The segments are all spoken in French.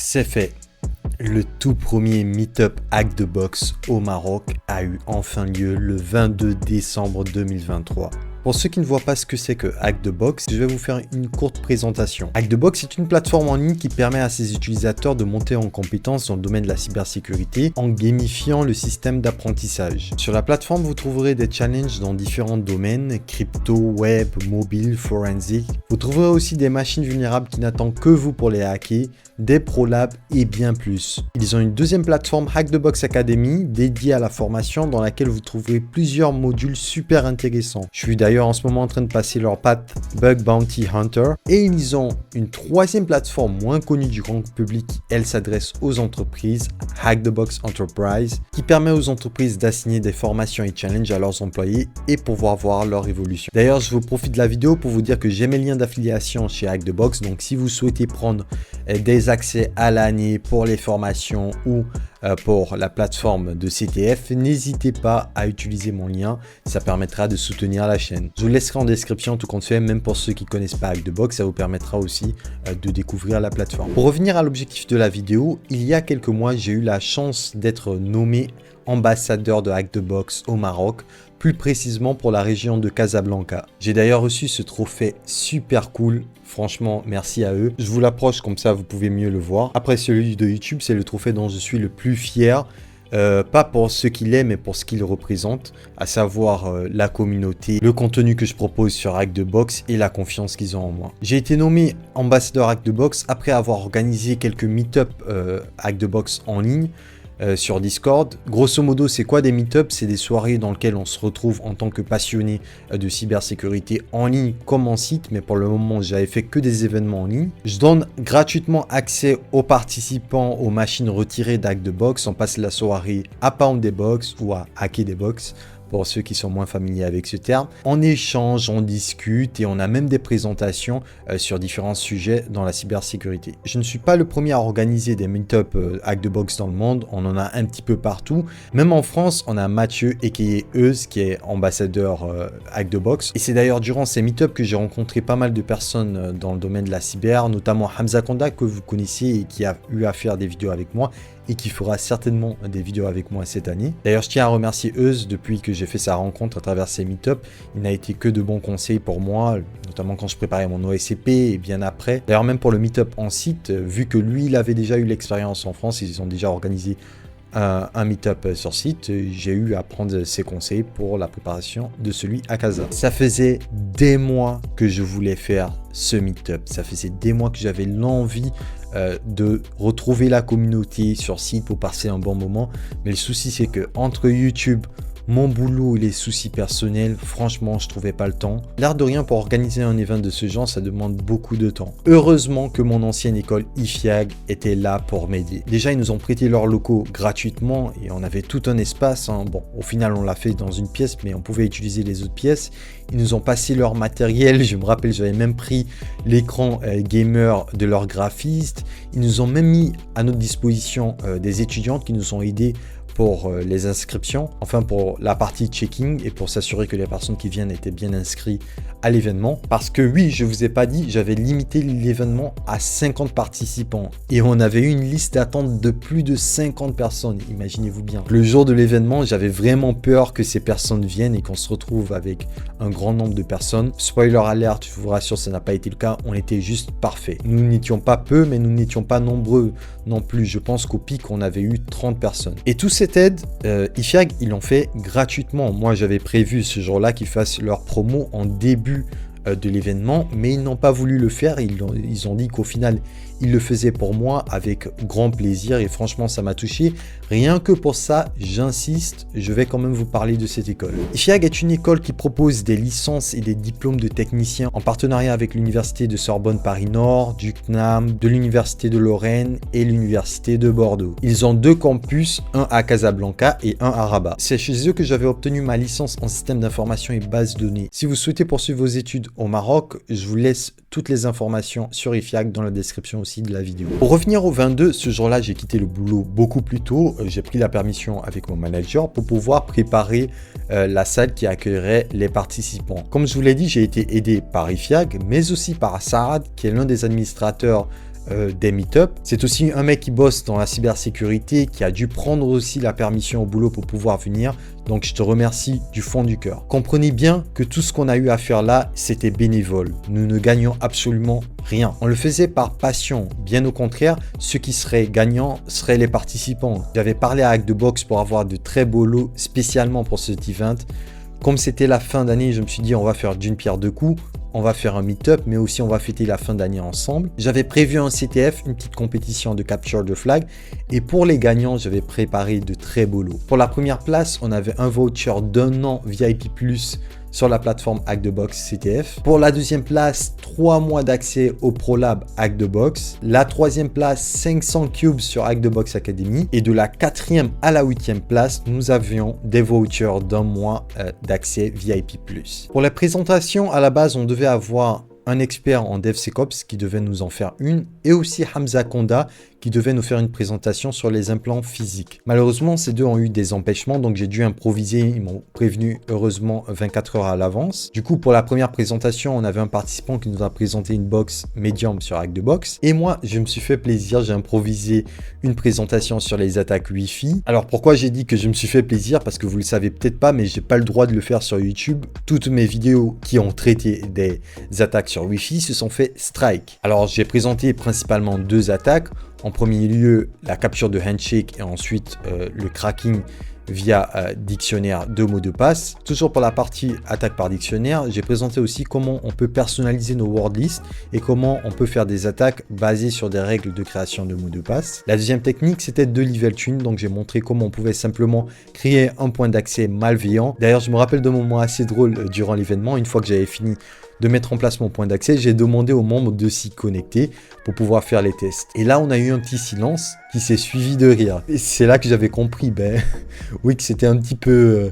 C'est fait. Le tout premier Meetup Hack the Box au Maroc a eu enfin lieu le 22 décembre 2023. Pour ceux qui ne voient pas ce que c'est que Hack the Box, je vais vous faire une courte présentation. Hack the Box est une plateforme en ligne qui permet à ses utilisateurs de monter en compétences dans le domaine de la cybersécurité en gamifiant le système d'apprentissage. Sur la plateforme, vous trouverez des challenges dans différents domaines, crypto, web, mobile, forensic. Vous trouverez aussi des machines vulnérables qui n'attendent que vous pour les hacker, des ProLabs et bien plus. Ils ont une deuxième plateforme Hack the Box Academy dédiée à la formation dans laquelle vous trouverez plusieurs modules super intéressants. Je suis d'ailleurs en ce moment en train de passer leur path Bug Bounty Hunter et ils ont une troisième plateforme moins connue du grand public. Elle s'adresse aux entreprises, Hack the Box Enterprise, qui permet aux entreprises d'assigner des formations et challenges à leurs employés et pouvoir voir leur évolution. D'ailleurs, je vous profite de la vidéo pour vous dire que j'ai mes liens d'affiliation chez Hack the Box, donc si vous souhaitez prendre des accès à l'année pour les formations ou pour la plateforme de CTF, n'hésitez pas à utiliser mon lien, ça permettra de soutenir la chaîne. Je vous laisserai en description tout compte fait, même pour ceux qui ne connaissent pas Hack the Box, ça vous permettra aussi de découvrir la plateforme. Pour revenir à l'objectif de la vidéo, il y a quelques mois, j'ai eu la chance d'être nommé ambassadeur de Hack the Box au Maroc, plus précisément pour la région de Casablanca. J'ai d'ailleurs reçu ce trophée super cool. Franchement, merci à eux. Je vous l'approche comme ça, vous pouvez mieux le voir. Après celui de YouTube, c'est le trophée dont je suis le plus fier. Pas pour ce qu'il est, mais pour ce qu'il représente, à savoir la communauté, le contenu que je propose sur Hack the Box et la confiance qu'ils ont en moi. J'ai été nommé ambassadeur Hack the Box après avoir organisé quelques meet-up Hack the Box en ligne. Sur Discord. Grosso modo, c'est quoi des meet-ups? C'est des soirées dans lesquelles on se retrouve en tant que passionné de cybersécurité en ligne comme en site, mais pour le moment, j'avais fait que des événements en ligne. Je donne gratuitement accès aux participants aux machines retirées d'Hack the Box. On passe la soirée à pound des box ou à hacker des box, pour ceux qui sont moins familiers avec ce terme. On échange, on discute et on a même des présentations sur différents sujets dans la cybersécurité. Je ne suis pas le premier à organiser des meet-up Hack the Box dans le monde, on en a un petit peu partout. Même en France, on a Mathieu aka Euse qui est ambassadeur Hack the Box. Et c'est d'ailleurs durant ces meet-up que j'ai rencontré pas mal de personnes dans le domaine de la cyber, notamment Hamza Konda que vous connaissez et qui a eu à faire des vidéos avec moi et qui fera certainement des vidéos avec moi cette année. D'ailleurs, je tiens à remercier Euse depuis que j'ai fait sa rencontre à travers ces meet-up. Il n'a été que de bons conseils pour moi, notamment quand je préparais mon OSCP et bien après. D'ailleurs, même pour le meet-up en site, vu que lui, il avait déjà eu l'expérience en France, ils ont déjà organisé un meet-up sur site, j'ai eu à prendre ses conseils pour la préparation de celui à Casa. Ça faisait des mois que je voulais faire ce meet-up, ça faisait des mois que j'avais l'envie de retrouver la communauté sur site pour passer un bon moment, mais le souci c'est que entre YouTube, mon boulot et les soucis personnels, franchement, je trouvais pas le temps. L'air de rien, pour organiser un event de ce genre, ça demande beaucoup de temps. Heureusement que mon ancienne école IFIAG était là pour m'aider. Déjà, ils nous ont prêté leurs locaux gratuitement et on avait tout un espace. Bon, au final, on l'a fait dans une pièce, mais on pouvait utiliser les autres pièces. Ils nous ont passé leur matériel. Je me rappelle, j'avais même pris l'écran gamer de leur graphiste. Ils nous ont même mis à notre disposition des étudiantes qui nous ont aidés pour les inscriptions, enfin pour la partie checking et pour s'assurer que les personnes qui viennent étaient bien inscrites à l'événement. Parce que oui, je vous ai pas dit, j'avais limité l'événement à 50 participants et on avait eu une liste d'attente de plus de 50 personnes, imaginez-vous bien. Le jour de l'événement, j'avais vraiment peur que ces personnes viennent et qu'on se retrouve avec un grand nombre de personnes. Spoiler alert, je vous rassure, ça n'a pas été le cas, on était juste parfait. Nous n'étions pas peu, mais nous n'étions pas nombreux non plus. Je pense qu'au pic, on avait eu 30 personnes. Et tout cette aide, IFIAG, ils l'ont fait gratuitement. Moi, j'avais prévu ce jour-là qu'ils fassent leur promo en début de l'événement, mais ils n'ont pas voulu le faire. Ils ont dit qu'au final, ils le faisaient pour moi avec grand plaisir et franchement, ça m'a touché. Rien que pour ça, j'insiste, je vais quand même vous parler de cette école. IFIAG est une école qui propose des licences et des diplômes de techniciens en partenariat avec l'université de Sorbonne Paris-Nord, du CNAM, de l'université de Lorraine et l'université de Bordeaux. Ils ont deux campus, un à Casablanca et un à Rabat. C'est chez eux que j'avais obtenu ma licence en système d'information et base de données. Si vous souhaitez poursuivre vos études au Maroc, je vous laisse toutes les informations sur IFIAG dans la description aussi de la vidéo. Pour revenir au 22, ce jour-là, j'ai quitté le boulot beaucoup plus tôt. J'ai pris la permission avec mon manager pour pouvoir préparer la salle qui accueillerait les participants. Comme je vous l'ai dit, j'ai été aidé par IFIAG, mais aussi par Saad, qui est l'un des administrateurs des meet-up. C'est aussi un mec qui bosse dans la cybersécurité, qui a dû prendre aussi la permission au boulot pour pouvoir venir. Donc je te remercie du fond du cœur. Comprenez bien que tout ce qu'on a eu à faire là, c'était bénévole. Nous ne gagnions absolument rien. On le faisait par passion. Bien au contraire, ceux qui seraient gagnants seraient les participants. J'avais parlé à Hack the Box pour avoir de très beaux lots spécialement pour cet event. Comme c'était la fin d'année, je me suis dit on va faire d'une pierre deux coups. On va faire un meet-up, mais aussi on va fêter la fin d'année ensemble. J'avais prévu un CTF, une petite compétition de capture de flag. Et pour les gagnants, j'avais préparé de très beaux lots. Pour la première place, on avait un voucher d'1 an VIP+, sur la plateforme Hack the Box CTF. Pour la deuxième place, 3 mois d'accès au ProLab Hack the Box. La troisième place, 500 cubes sur Hack the Box Academy. Et de la quatrième à la 8e place, nous avions des vouchers d'1 mois d'accès VIP+. Pour la présentation, à la base, on devait avoir un expert en DevSecOps qui devait nous en faire une, et aussi Hamza Konda qui devait nous faire une présentation sur les implants physiques. Malheureusement, ces deux ont eu des empêchements, donc j'ai dû improviser. Ils m'ont prévenu heureusement 24 heures à l'avance. Du coup, pour la première présentation, on avait un participant qui nous a présenté une box médium sur Hack the Box. Et moi, je me suis fait plaisir, j'ai improvisé une présentation sur les attaques Wi-Fi. Alors pourquoi j'ai dit que je me suis fait plaisir? Parce que vous le savez peut-être pas, mais j'ai pas le droit de le faire sur YouTube. Toutes mes vidéos qui ont traité des attaques sur Wi-Fi se sont fait strike. Alors j'ai présenté principalement deux attaques. En premier lieu, la capture de handshake et ensuite le cracking via dictionnaire de mots de passe. Toujours pour la partie attaque par dictionnaire, j'ai présenté aussi comment on peut personnaliser nos word lists et comment on peut faire des attaques basées sur des règles de création de mots de passe. La deuxième technique, c'était de level tune, donc j'ai montré comment on pouvait simplement créer un point d'accès malveillant. D'ailleurs, je me rappelle d'un moment assez drôle durant l'événement. Une fois que j'avais fini de mettre en place mon point d'accès, j'ai demandé aux membres de s'y connecter pour pouvoir faire les tests. Et là, on a eu un petit silence qui s'est suivi de rire. Et c'est là que j'avais compris, oui, que c'était un petit peu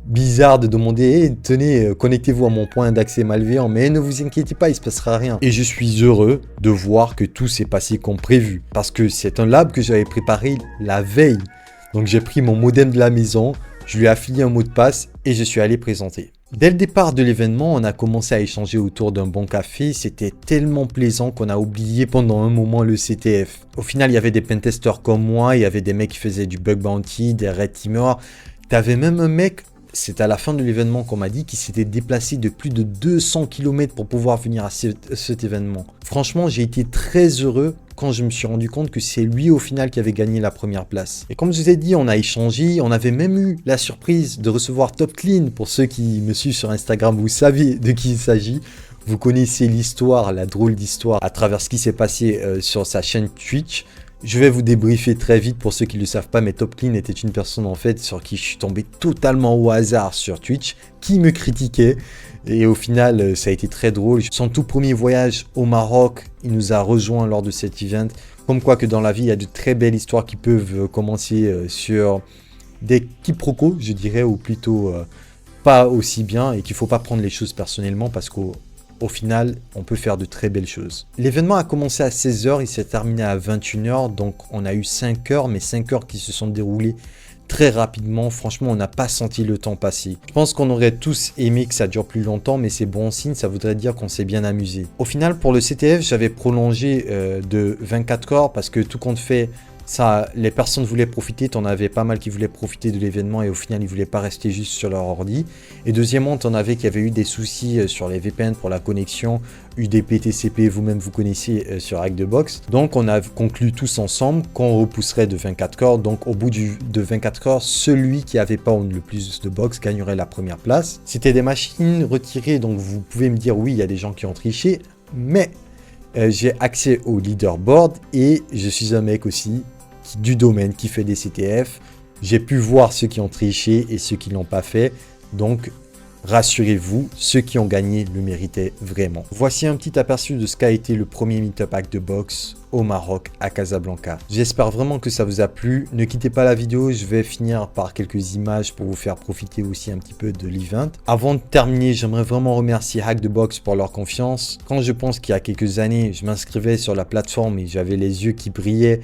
bizarre de demander hey, tenez, connectez-vous à mon point d'accès malveillant, mais ne vous inquiétez pas, il se passera rien. Et je suis heureux de voir que tout s'est passé comme prévu, parce que c'est un lab que j'avais préparé la veille. Donc j'ai pris mon modem de la maison, je lui ai affilié un mot de passe et je suis allé présenter. Dès le départ de l'événement, on a commencé à échanger autour d'un bon café. C'était tellement plaisant qu'on a oublié pendant un moment le CTF. Au final, il y avait des pentesters comme moi, il y avait des mecs qui faisaient du bug bounty, des red teamers. T'avais même un mec, c'est à la fin de l'événement qu'on m'a dit, qui s'était déplacé de plus de 200 km pour pouvoir venir à cet événement. Franchement, j'ai été très heureux quand je me suis rendu compte que c'est lui au final qui avait gagné la première place. Et comme je vous ai dit, on a échangé, on avait même eu la surprise de recevoir Top Clean. Pour ceux qui me suivent sur Instagram, vous savez de qui il s'agit. Vous connaissez l'histoire, la drôle d'histoire à travers ce qui s'est passé sur sa chaîne Twitch. Je vais vous débriefer très vite pour ceux qui ne le savent pas, mais Top Clean était une personne en fait sur qui je suis tombé totalement au hasard sur Twitch, qui me critiquait. Et au final, ça a été très drôle. Son tout premier voyage au Maroc, il nous a rejoint lors de cet event. Comme quoi que dans la vie, il y a de très belles histoires qui peuvent commencer sur des quiproquos, je dirais, ou plutôt pas aussi bien, et qu'il ne faut pas prendre les choses personnellement parce qu'au final, on peut faire de très belles choses. L'événement a commencé à 16h, il s'est terminé à 21h, donc on a eu 5 heures, mais 5 heures qui se sont déroulées très rapidement. Franchement, on n'a pas senti le temps passer. Je pense qu'on aurait tous aimé que ça dure plus longtemps, mais c'est bon signe, ça voudrait dire qu'on s'est bien amusé. Au final, pour le CTF, j'avais prolongé de 24 heures parce que tout compte fait, ça, les personnes voulaient profiter, t'en avais pas mal qui voulaient profiter de l'événement et au final ils voulaient pas rester juste sur leur ordi. Et deuxièmement, t'en avais qui avaient eu des soucis sur les VPN pour la connexion, UDP, TCP, vous-même vous connaissiez sur Hack the Box. Donc on a conclu tous ensemble qu'on repousserait de 24 heures. Donc au bout de 24 heures, celui qui avait pas le plus de box gagnerait la première place. C'était des machines retirées, donc vous pouvez me dire oui, il y a des gens qui ont triché, mais j'ai accès au leaderboard et je suis un mec aussi du domaine qui fait des CTF. J'ai pu voir ceux qui ont triché et ceux qui ne l'ont pas fait. Donc, rassurez-vous, ceux qui ont gagné le méritaient vraiment. Voici un petit aperçu de ce qu'a été le premier Meetup Hack the Box au Maroc, à Casablanca. J'espère vraiment que ça vous a plu. Ne quittez pas la vidéo, je vais finir par quelques images pour vous faire profiter aussi un petit peu de l'event. Avant de terminer, j'aimerais vraiment remercier Hack the Box pour leur confiance. Quand je pense qu'il y a quelques années, je m'inscrivais sur la plateforme et j'avais les yeux qui brillaient,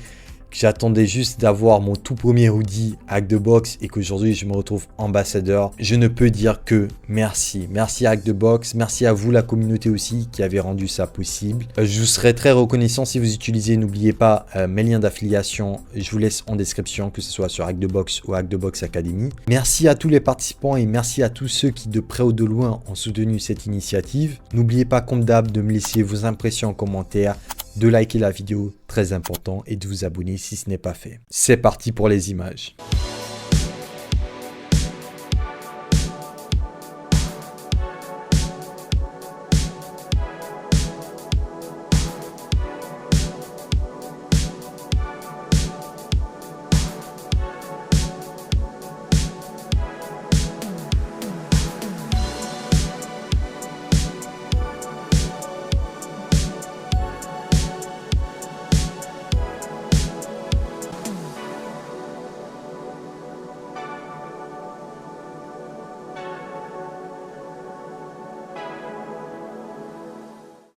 j'attendais juste d'avoir mon tout premier hoodie Hack the Box et qu'aujourd'hui je me retrouve ambassadeur. Je ne peux dire que merci. Merci à Hack the Box, merci à vous la communauté aussi qui avez rendu ça possible. Je vous serais très reconnaissant si vous utilisez, n'oubliez pas mes liens d'affiliation, je vous laisse en description, que ce soit sur Hack the Box ou Hack the Box Academy. Merci à tous les participants et merci à tous ceux qui de près ou de loin ont soutenu cette initiative. N'oubliez pas comme d'hab de me laisser vos impressions en commentaire, de liker la vidéo, très important, et de vous abonner si ce n'est pas fait. C'est parti pour les images.